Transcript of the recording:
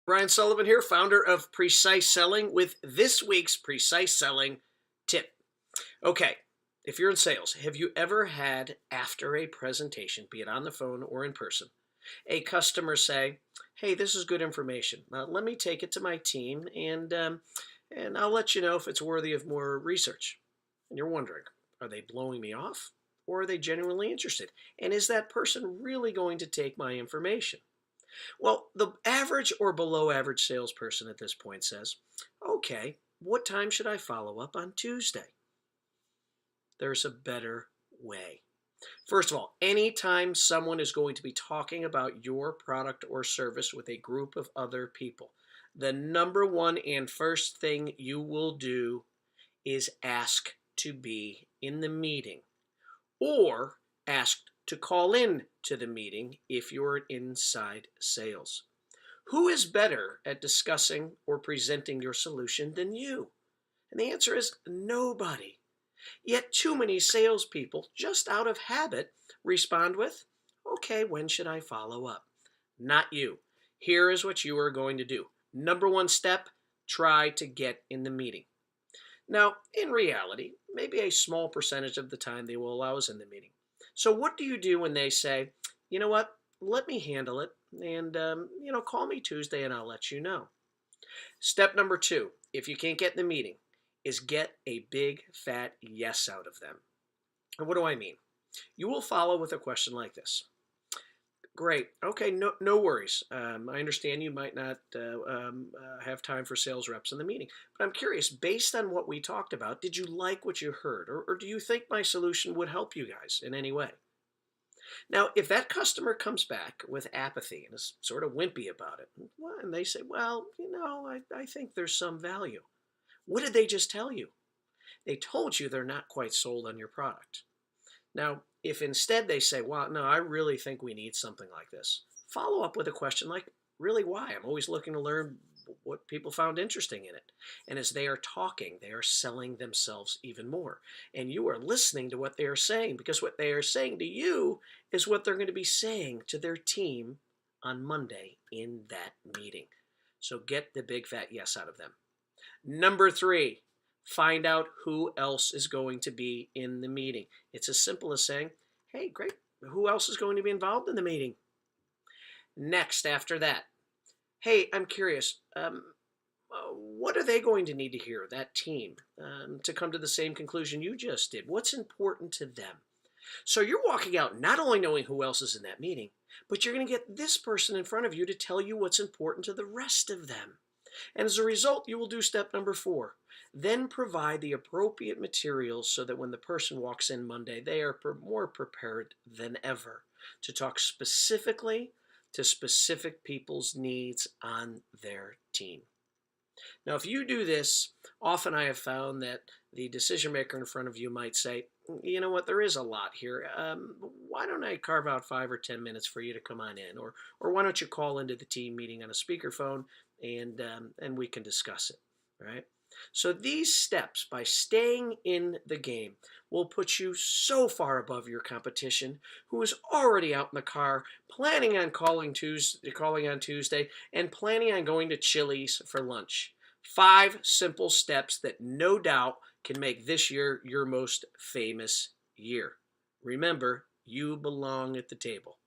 Brian Sullivan here, founder of Precise Selling, with this week's Precise Selling tip. Okay, if you're in sales, have you ever had, after a presentation, be it on the phone or in person, a customer say, "Hey, this is good information. Let me take it to my team, and I'll let you know if it's worthy of more research." And you're wondering, are they blowing me off, or are they genuinely interested? And is that person really going to take my information? Well, the average or below average salesperson at this point says, "Okay, what time should I follow up on Tuesday?" There's a better way. First of all, anytime someone is going to be talking about your product or service with a group of other people, the number one and first thing you will do is ask to be in the meeting, or ask to call in to the meeting if you're inside sales. Who is better at discussing or presenting your solution than you? And the answer is nobody. Yet too many salespeople, just out of habit, respond with, "Okay, when should I follow up?" Not you. Here is what you are going to do. Number one step, try to get in the meeting. Now, in reality, maybe a small percentage of the time they will allow us in the meeting. So what do you do when they say, "You know what, let me handle it, and call me Tuesday and I'll let you know"? Step number two, if you can't get in the meeting, is get a big fat yes out of them. And what do I mean? You will follow with a question like this. "Great. Okay, no worries. I understand you might not have time for sales reps in the meeting, but I'm curious, based on what we talked about, did you like what you heard? Or do you think my solution would help you guys in any way?" Now, if that customer comes back with apathy and is sort of wimpy about it, and they say, "Well, I think there's some value." What did they just tell you? They told you they're not quite sold on your product. Now, if instead they say, "Well, no, I really think we need something like this," follow up with a question like, "Really, why? I'm always looking to learn what people found interesting in it." And as they are talking, they are selling themselves even more. And you are listening to what they are saying, because what they are saying to you is what they're going to be saying to their team on Monday in that meeting. So get the big fat yes out of them. Number three, find out who else is going to be in the meeting. It's as simple as saying, "Hey, great, who else is going to be involved in the meeting?" Next, after that, "Hey, I'm curious, what are they going to need to hear, that team, to come to the same conclusion you just did? What's important to them?" So you're walking out not only knowing who else is in that meeting, but you're going to get this person in front of you to tell you what's important to the rest of them. And as a result, you will do step number four. Then provide the appropriate materials so that when the person walks in Monday, they are more prepared than ever to talk specifically to specific people's needs on their team. Now, if you do this, often I have found that the decision maker in front of you might say, "You know what, there is a lot here. Why don't I carve out 5 or 10 minutes for you to come on in? Or why don't you call into the team meeting on a speakerphone and we can discuss it," right? So these steps, by staying in the game, will put you so far above your competition, who is already out in the car, planning on calling on Tuesday, and planning on going to Chili's for lunch. 5 simple steps that no doubt can make this year your most famous year. Remember, you belong at the table.